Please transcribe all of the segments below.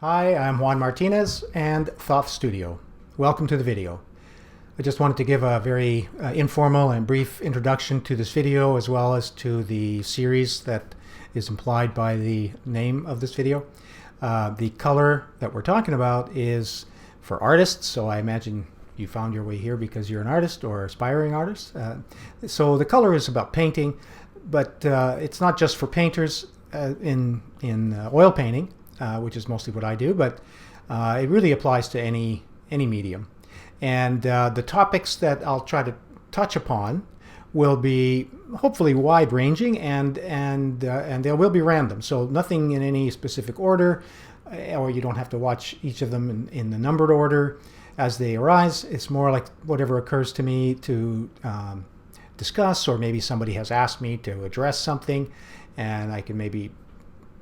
Hi, I'm Juan Martinez and Thoth Studio. Welcome to the video. I just wanted to give a very informal and brief introduction to this video as well as to the series that is implied by the name of this video. The color that we're talking about is for artists, so I imagine you found your way here because you're an artist or aspiring artist. So the color is about painting, but it's not just for painters in oil painting, which is mostly what I do, but it really applies to any medium. And the topics that I'll try to touch upon will be hopefully wide-ranging and they will be random. So nothing in any specific order, or you don't have to watch each of them in the numbered order as they arise. It's more like whatever occurs to me to discuss, or maybe somebody has asked me to address something and I can maybe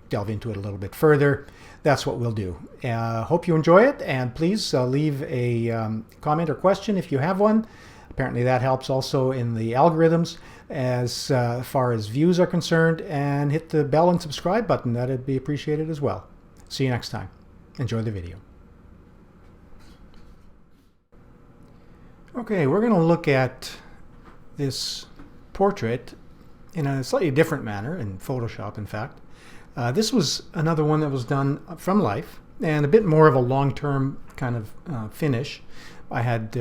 delve into it a little bit further. That's what we'll do. Hope you enjoy it, and please leave a comment or question if you have one. Apparently that helps also in the algorithms as far as views are concerned, and hit the bell and subscribe button. That'd be appreciated as well. See you next time. Enjoy the video. Okay, we're going to look at this portrait in a slightly different manner, in Photoshop in fact. This was another one that was done from life, and a bit more of a long-term kind of finish. I had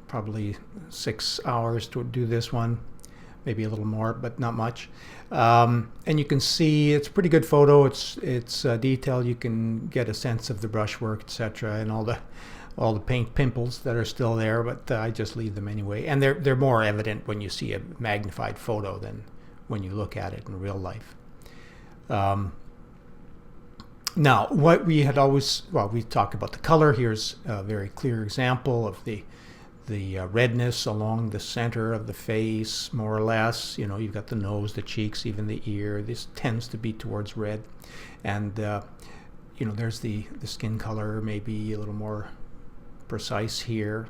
probably 6 hours to do this one, maybe a little more, but not much. And you can see it's a pretty good photo. It's detailed. You can get a sense of the brushwork, etc., and all the paint pimples that are still there. But I just leave them anyway, and they're more evident when you see a magnified photo than when you look at it in real life. Now, what we had always, we talked about the color. Here's a very clear example of the redness along the center of the face, more or less. You know, you've got the nose, the cheeks, even the ear. This tends to be towards red. And, you know, there's the skin color, maybe a little more precise here.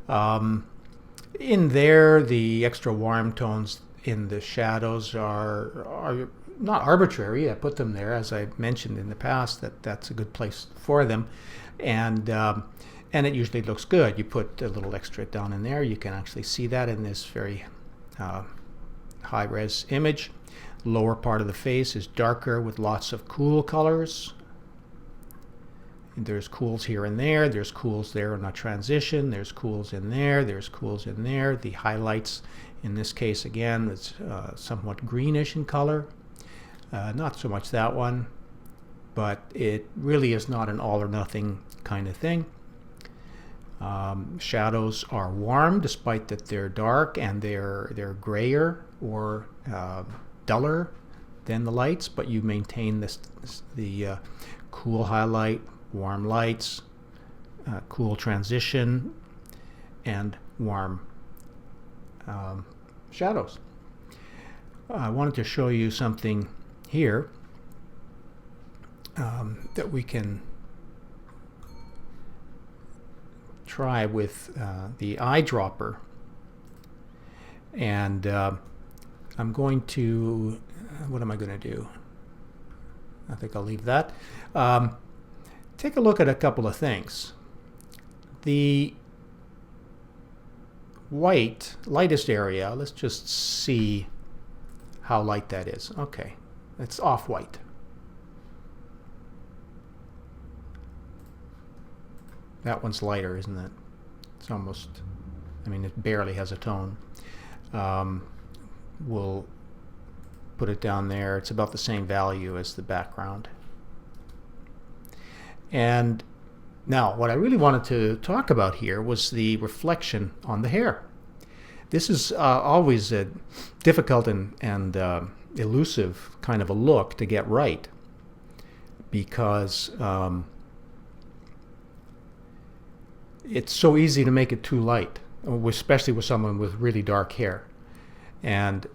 In there, the extra warm tones in the shadows are not arbitrary. I put them there, as I mentioned in the past, that's a good place for them, and it usually looks good. You put a little extra down in there. You can actually see that in this very high-res image. Lower part of the face is darker with lots of cool colors. There's cools here and there. There's cools there in a transition. There's cools in there. There's cools in there. The highlights, in this case, again, it's somewhat greenish in color. Not so much that one, but it really is not an all or nothing kind of thing. Shadows are warm, despite that they're dark, and they're grayer or duller than the lights, but you maintain the cool highlight, warm lights, cool transition, and warm shadows. I wanted to show you something here that we can try with the eyedropper, and I'm going to, what am I going to do? I think I'll leave that. Take a look at a couple of things. The lightest area, let's just see how light that is. Okay, it's off-white. That one's lighter, isn't it? It's almost, I mean, it barely has a tone. We'll put it down there. It's about the same value as the background. And now, what I really wanted to talk about here was the reflection on the hair. This is always a difficult and elusive kind of a look to get right, because it's so easy to make it too light, especially with someone with really dark hair. And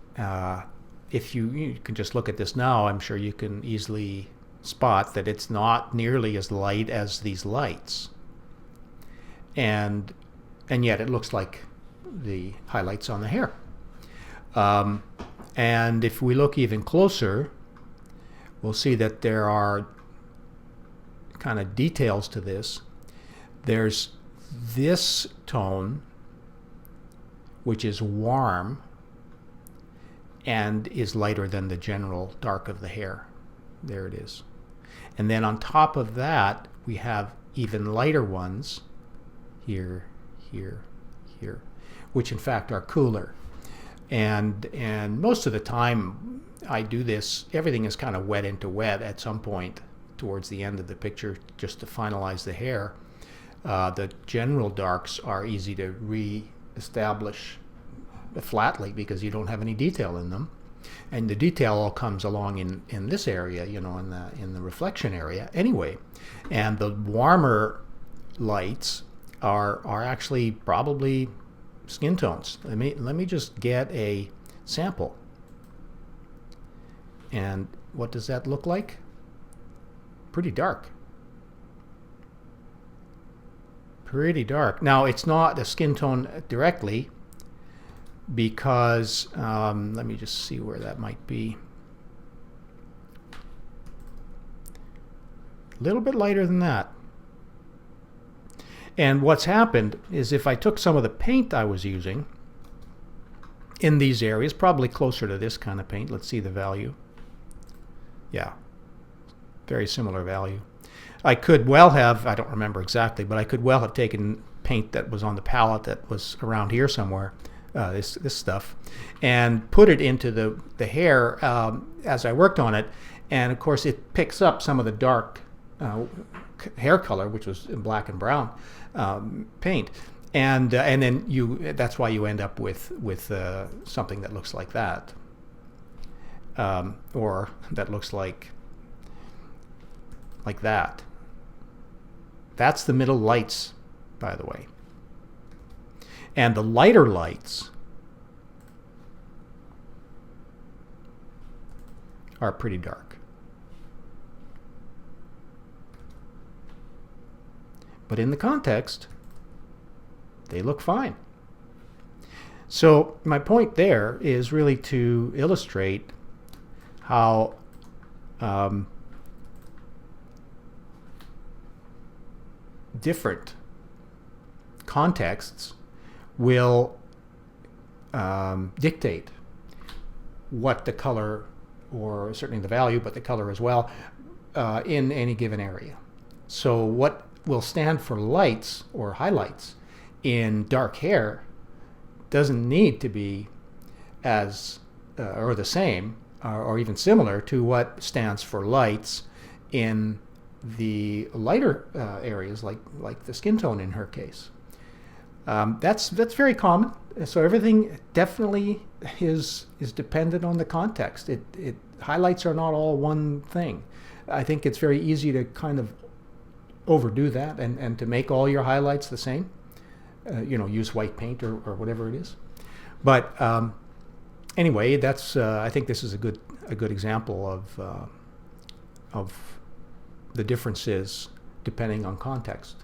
if you can just look at this now, I'm sure you can easily spot that it's not nearly as light as these lights, and yet it looks like the highlights on the hair. And if we look even closer, we'll see that there are kind of details to this. There's this tone, which is warm and is lighter than the general dark of the hair. There it is. And then on top of that, we have even lighter ones here, here, here, which in fact are cooler. And most of the time I do this, everything is kind of wet into wet at some point towards the end of the picture just to finalize the hair. The general darks are easy to re-establish flatly because you don't have any detail in them. And the detail all comes along in this area, you know, in the reflection area anyway. And the warmer lights are actually probably skin tones. Let me just get a sample. And what does that look like? Pretty dark. Pretty dark. Now, it's not a skin tone directly because, let me just see where that might be. A little bit lighter than that. And what's happened is if I took some of the paint I was using in these areas, probably closer to this kind of paint, let's see the value. Yeah, very similar value. I could well have, I don't remember exactly, but I could well have taken paint that was on the palette that was around here somewhere, this stuff, and put it into the hair as I worked on it. And of course it picks up some of the dark hair color, which was in black and brown paint. And then that's why you end up with something that looks like that. Or that looks like that. That's the middle lights, by the way. And the lighter lights are pretty dark. But in the context, they look fine. So my point there is really to illustrate how different contexts will dictate what the color, or certainly the value, but the color as well, in any given area. So what will stand for lights or highlights in dark hair doesn't need to be as or the same or even similar to what stands for lights in the lighter areas, like the skin tone in her case. That's very common. So everything definitely is dependent on the context. Highlights are not all one thing. I think it's very easy to kind of overdo that and to make all your highlights the same. Use white paint or whatever it is. But anyway, that's I think this is a good example of the differences depending on context.